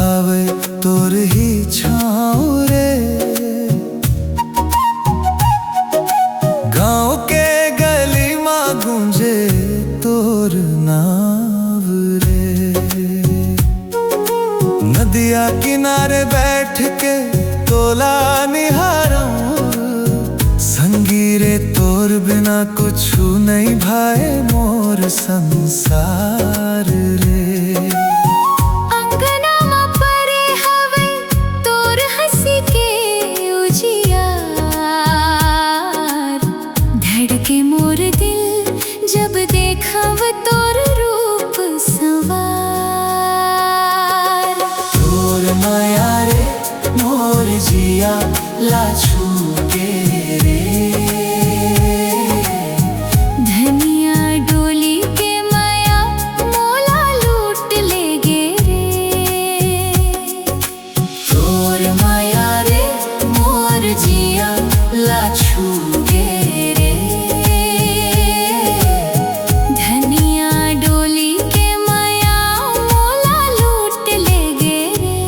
हावे तोर ही छाँव रे। गाँव के गली माँ गूंजे तोर नाव रे। नदिया किनारे बैठ के तोला निहारूं, संगीरे तोर बिना कुछ नहीं भाए मोर संसार रे। धड़के मोर दिल जब देखव तोर रूप सवार। तोर माया रे मोर जिया लाछू के रे। धनिया डोली के माया मोला लूट ले गे रे। तोर माया रे मोर जिया लाछू के रे। धनिया डोली के माया मोला लूट ले गे रे।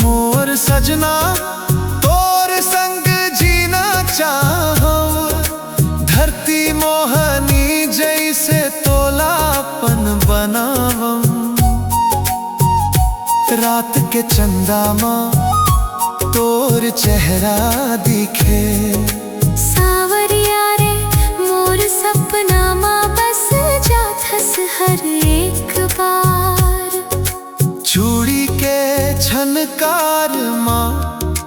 मोर सजना तोर संग जीना चाहो, धरती मोहनी जैसे तोलापन बनावम। रात के चंदा माँ तोर चेहरा दिखे। सावरिया रे मोर सपना माँ बस जात हस हर एक बार। चूड़ी के छनकार माँ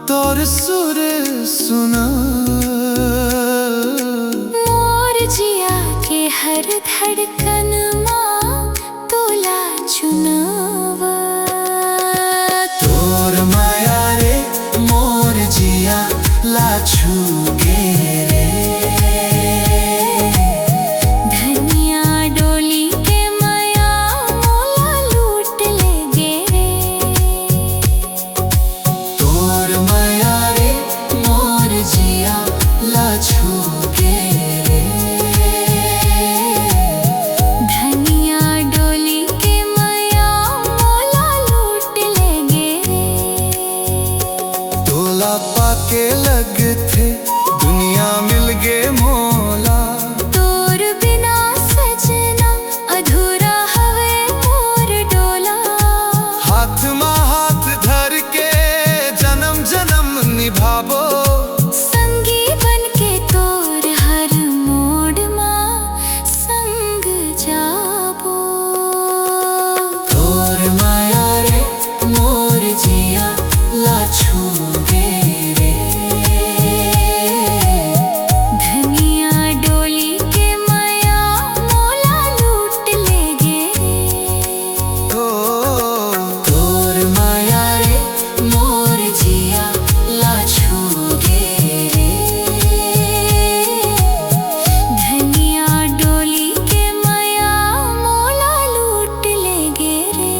तोर सुर सुना। मोर जिया के हर धड़कन माँ तोला चुनावा। तोर माया रे मोर जिया लाछू के रे। धनिया डोली के माया मोला लूट ले गे रे। तोर माया रे मोर जिया लाछू के रे। धनिया डोली के माया मोला लूट ले गे रे। तोला पाके लग थे दुनिया मिल गे मोला। तोर बिना सजना अधूरा हवे मोर डोला। हाथ माँ हाथ धर के जन्म जन्म निभाबो। संगी बन के तोर हर मोड़ माँ संग जाबो। तोर माया रे मोर जिया लाछू के रे। धनिया डोली के माया मोला लूट ले गे रे। तोर माया रे मोर जिया लाछू के रे। धनिया डोली के माया मोला लूट ले गे रे।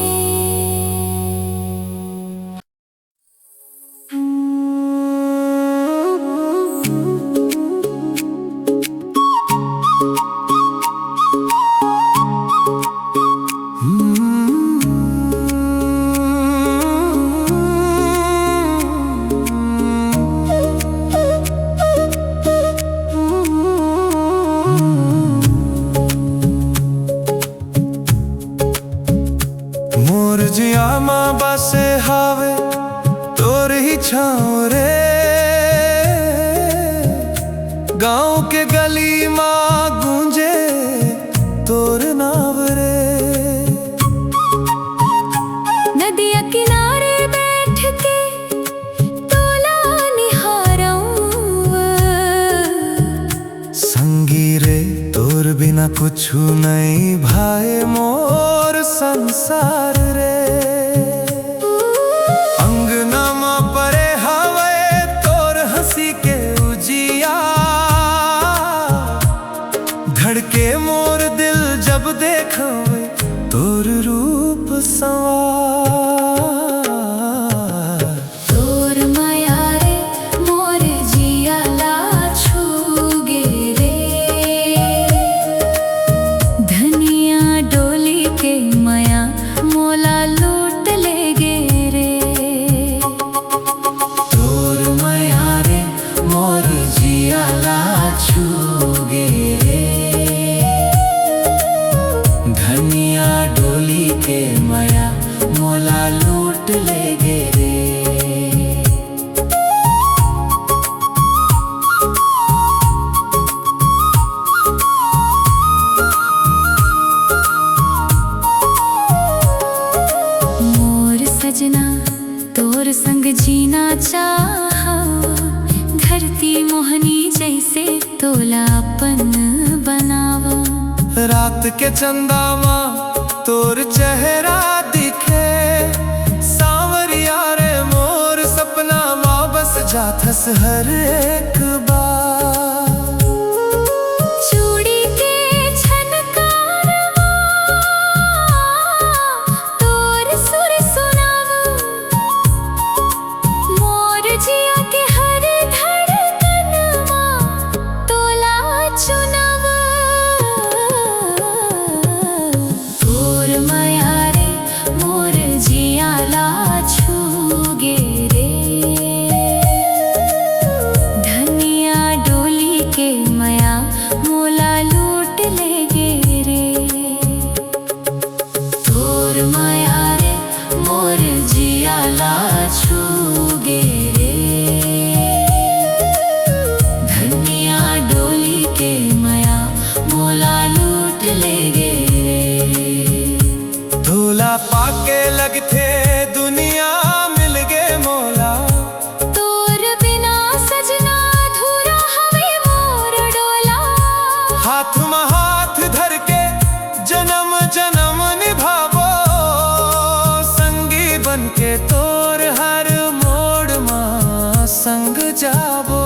मोर जिया माँ बसे हावे तोर ही छाँव रे। गाँव के गली माँ गूंजे तोर नाव रे। नदिया किनारे बैठ के तोला निहारूं, संगी रे तोर बिना कुछ नहीं भाए मोर संसार रे। अंगनमा परे हवे तोर हंसी के उजिया। धड़के मोर दिल जब देखवे तोर रूप संवार। तोर माया रे छूगे रे। धनिया डोली के माया मोला लूट ले गे रे। सजना तोर संग जीना चाहा, धरती मोहनी जैसे तोला अपन बनावा। रात के चंदा माँ तोर चेहरा दिखे, सांवरिया रे मोर सपना माँ बस जाथस हर एक बार। चूड़ी के छनकारवा तोर सुर सुनावा, मोर जिया के हर धड़कनवा तोला चुनावा। तोर माया रे मोर जिया ला छूगे रे। धनिया डोली के माया मोला लूट ले गे रे। तोर माया रे मोर जिया ला छूगे रे। धनिया डोली के माया मोला लूट ले गे रे। धूला पाके लगथे दुनिया मिल गे मोला, तोर बिना सजना अधूरा हवे मोर डोला। हाथ में हाथ धर के जन्म जन्म निभावो, संगी बन के तोर हर मोड़ माँ संग जाबो।